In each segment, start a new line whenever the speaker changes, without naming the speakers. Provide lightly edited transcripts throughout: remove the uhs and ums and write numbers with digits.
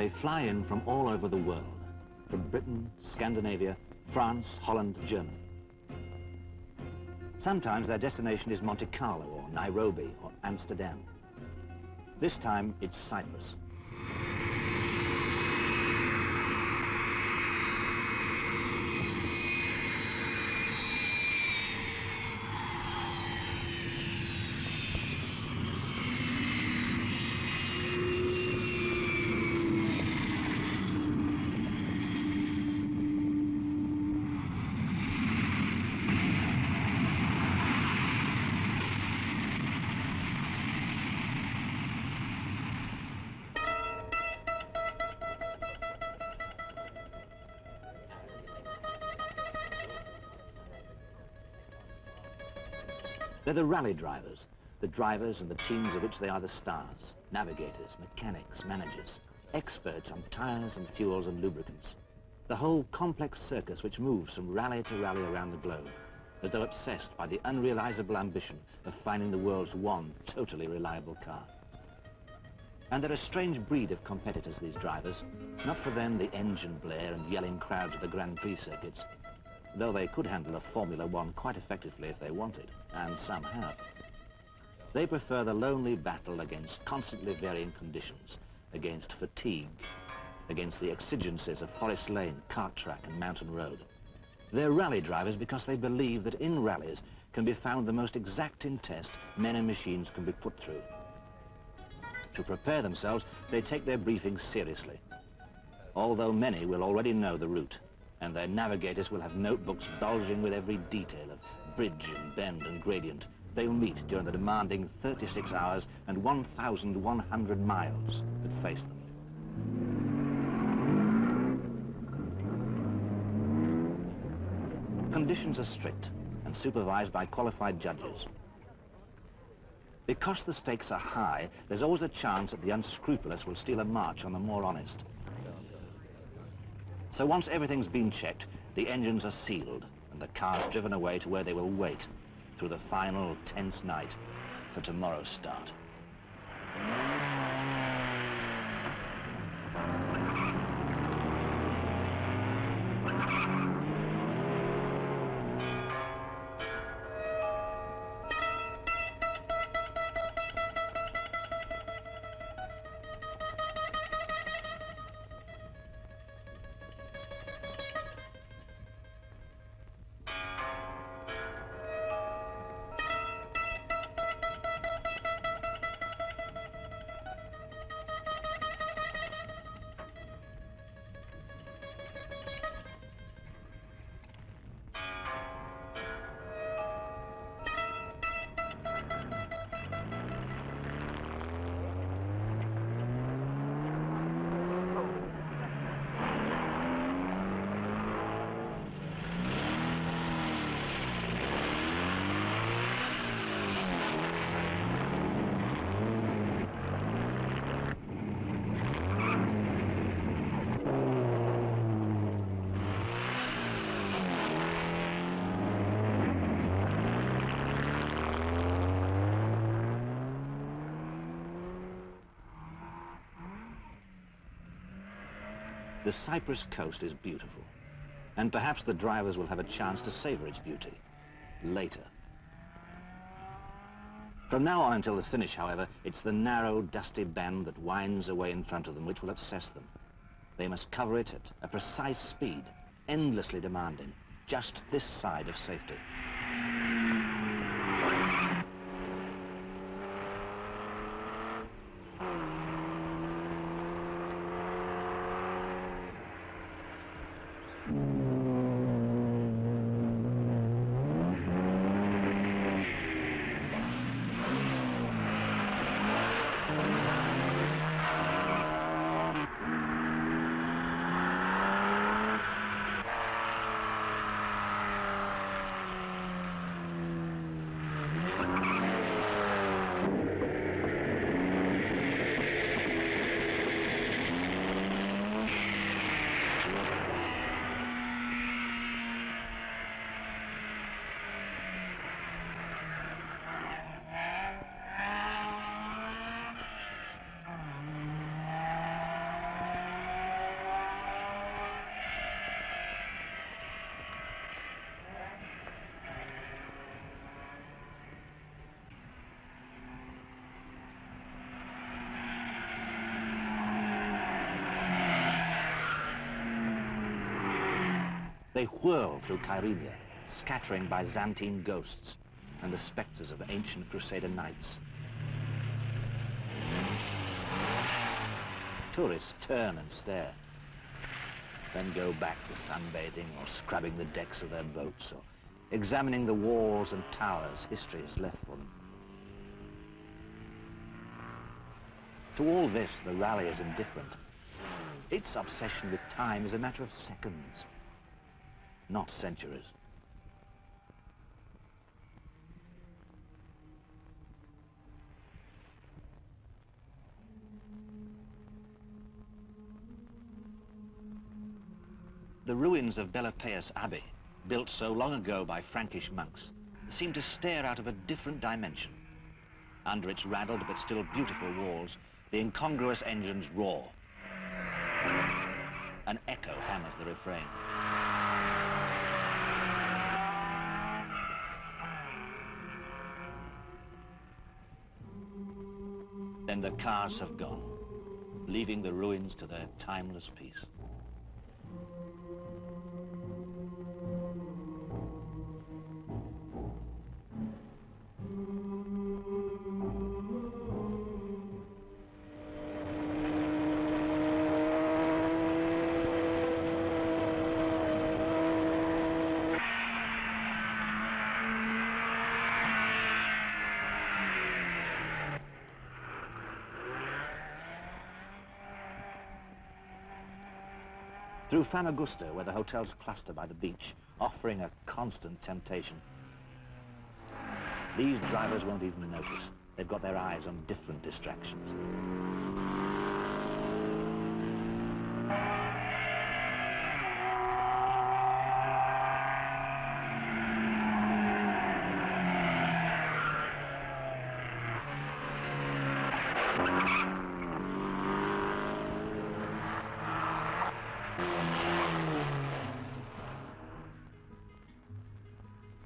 They fly in from all over the world, from Britain, Scandinavia, France, Holland, Germany. Sometimes their destination is Monte Carlo or Nairobi or Amsterdam. This time it's Cyprus. They're the rally drivers, the drivers and the teams of which they are the stars, navigators, mechanics, managers, experts on tires and fuels and lubricants. The whole complex circus which moves from rally to rally around the globe, as though obsessed by the unrealizable ambition of finding the world's one totally reliable car. And they're a strange breed of competitors, these drivers. Not for them the engine blare and yelling crowds of the Grand Prix circuits, though they could handle a Formula One quite effectively if they wanted, and some have. They prefer the lonely battle against constantly varying conditions, against fatigue, against the exigencies of forest lane, cart track and mountain road. They're rally drivers because they believe that in rallies can be found the most exacting test men and machines can be put through. To prepare themselves, they take their briefings seriously, although many will already know the route, and their navigators will have notebooks bulging with every detail of bridge and bend and gradient they'll meet during the demanding 36 hours and 1,100 miles that face them. Conditions are strict and supervised by qualified judges. Because the stakes are high, there's always a chance that the unscrupulous will steal a march on the more honest. So once everything's been checked, the engines are sealed and the cars driven away to where they will wait through the final tense night for tomorrow's start. The Cyprus coast is beautiful, and perhaps the drivers will have a chance to savor its beauty later. From now on until the finish, however, it's the narrow, dusty band that winds away in front of them which will obsess them. They must cover it at a precise speed, endlessly demanding, just this side of safety. They whirl through Kyrenia, scattering Byzantine ghosts and the spectres of ancient Crusader knights. Tourists turn and stare, then go back to sunbathing or scrubbing the decks of their boats or examining the walls and towers history has left for them. To all this, the Rallye is indifferent. Its obsession with time is a matter of seconds, not centuries. The ruins of Belapeus Abbey, built so long ago by Frankish monks, seem to stare out of a different dimension. Under its raddled but still beautiful walls, the incongruous engines roar. An echo hammers the refrain. Then the cars have gone, leaving the ruins to their timeless peace. Through Famagusta, where the hotels cluster by the beach, offering a constant temptation. These drivers won't even notice. They've got their eyes on different distractions.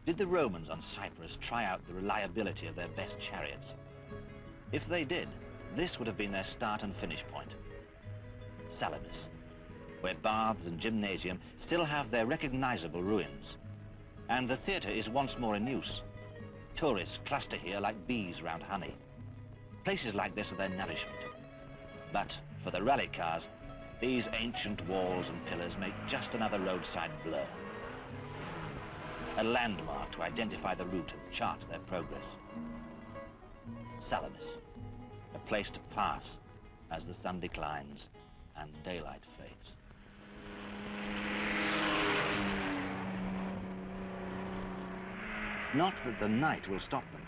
Did the Romans on Cyprus try out the reliability of their best chariots? If they did, this would have been their start and finish point. Salamis, where baths and gymnasium still have their recognizable ruins. And the theatre is once more in use. Tourists cluster here like bees round honey. Places like this are their nourishment. But for the rally cars, these ancient walls and pillars make just another roadside blur. A landmark to identify the route and chart their progress. Salamis, a place to pass as the sun declines and daylight fades. Not that the night will stop them.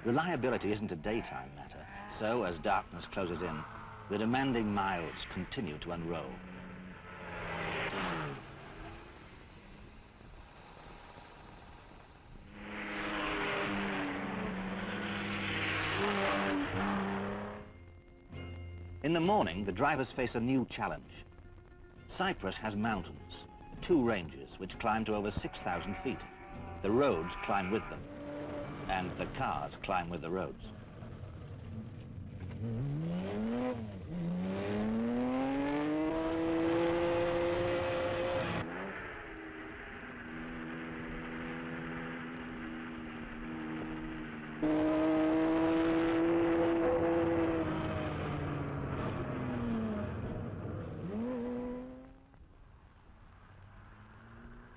Reliability isn't a daytime matter, so as darkness closes in, the demanding miles continue to unroll. In the morning, the drivers face a new challenge. Cyprus has mountains, 2 ranges which climb to over 6,000 feet. The roads climb with them, and the cars climb with the roads.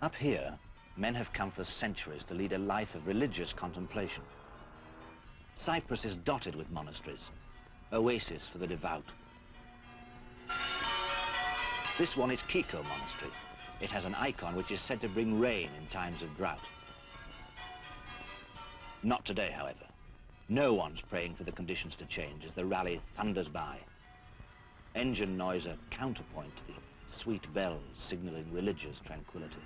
Up here, men have come for centuries to lead a life of religious contemplation. Cyprus is dotted with monasteries, oases for the devout. This one is Kiko Monastery. It has an icon which is said to bring rain in times of drought. Not today, however. No one's praying for the conditions to change as the rally thunders by. Engine noise a counterpoint to the sweet bells signaling religious tranquility.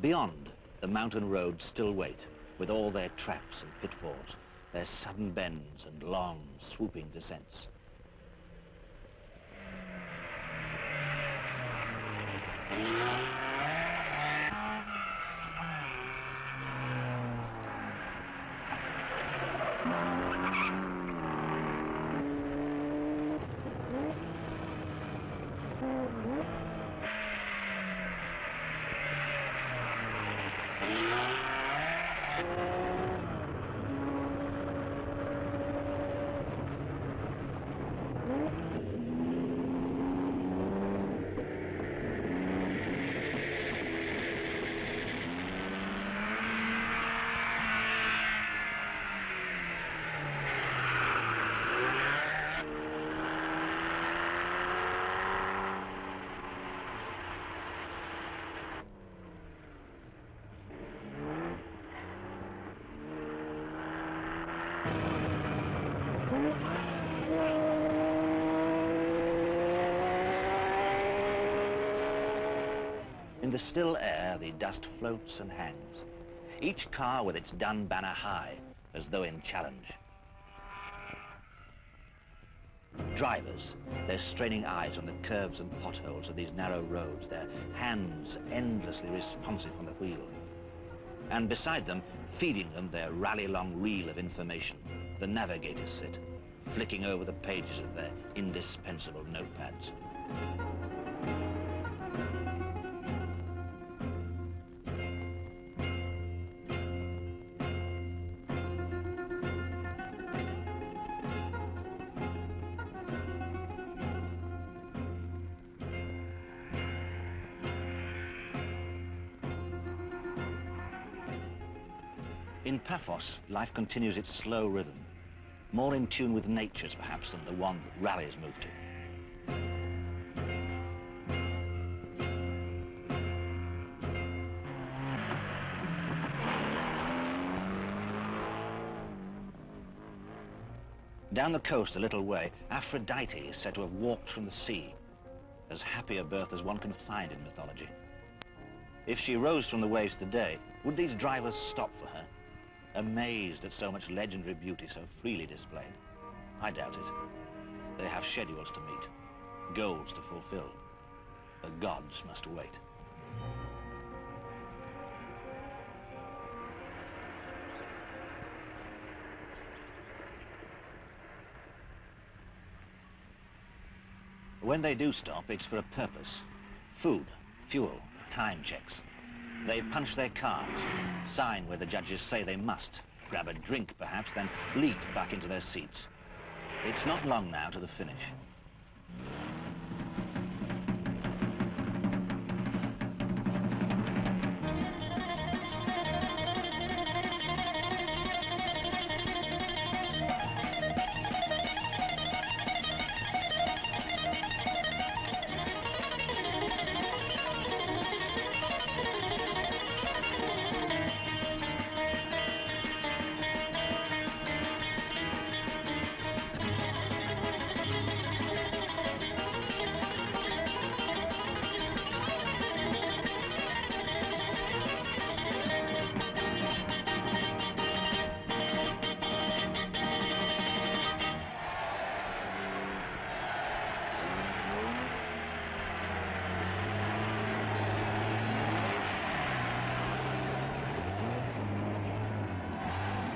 Beyond, the mountain roads still wait, with all their traps and pitfalls, their sudden bends and long, swooping descents. In the still air, the dust floats and hangs, each car with its dun banner high, as though in challenge. Drivers, their straining eyes on the curves and potholes of these narrow roads, their hands endlessly responsive on the wheel. And beside them, feeding them their rally-long reel of information, the navigators sit, flicking over the pages of their indispensable notepads. In Paphos, life continues its slow rhythm, more in tune with nature's perhaps than the one that Rally's moved to. Down the coast a little way, Aphrodite is said to have walked from the sea, as happy a birth as one can find in mythology. If she rose from the waves today, would these drivers stop for her, amazed at so much legendary beauty so freely displayed? I doubt it. They have schedules to meet, goals to fulfill. The gods must wait. When they do stop, it's for a purpose. Food, fuel, time checks. They punch their cards, sign where the judges say they must, grab a drink perhaps, then leap back into their seats. It's not long now to the finish.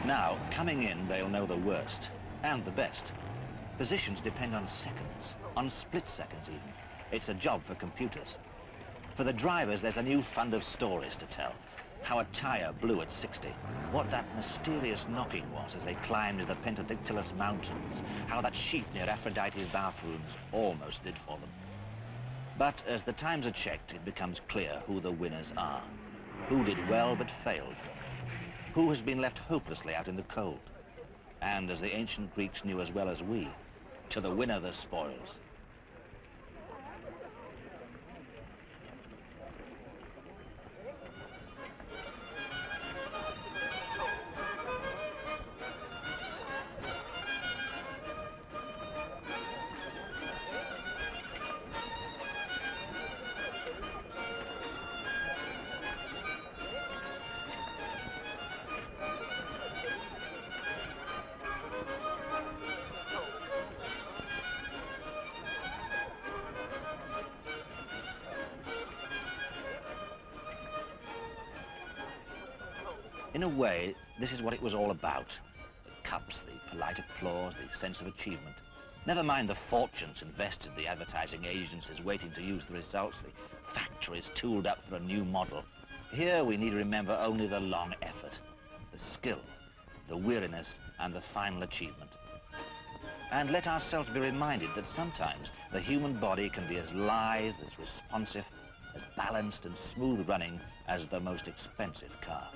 Now, coming in, they'll know the worst and the best. Positions depend on seconds, on split seconds even. It's a job for computers. For the drivers, there's a new fund of stories to tell. How a tire blew at 60, what that mysterious knocking was as they climbed to the Pentadictylus Mountains, how that sheep near Aphrodite's bathrooms almost did for them. But as the times are checked, it becomes clear who the winners are, who did well but failed, who has been left hopelessly out in the cold. And as the ancient Greeks knew as well as we, to the winner the spoils. In a way, this is what it was all about. The cups, the polite applause, the sense of achievement. Never mind the fortunes invested, the advertising agencies waiting to use the results, the factories tooled up for a new model. Here we need to remember only the long effort, the skill, the weariness, and the final achievement. And let ourselves be reminded that sometimes the human body can be as lithe, as responsive, as balanced and smooth running as the most expensive car.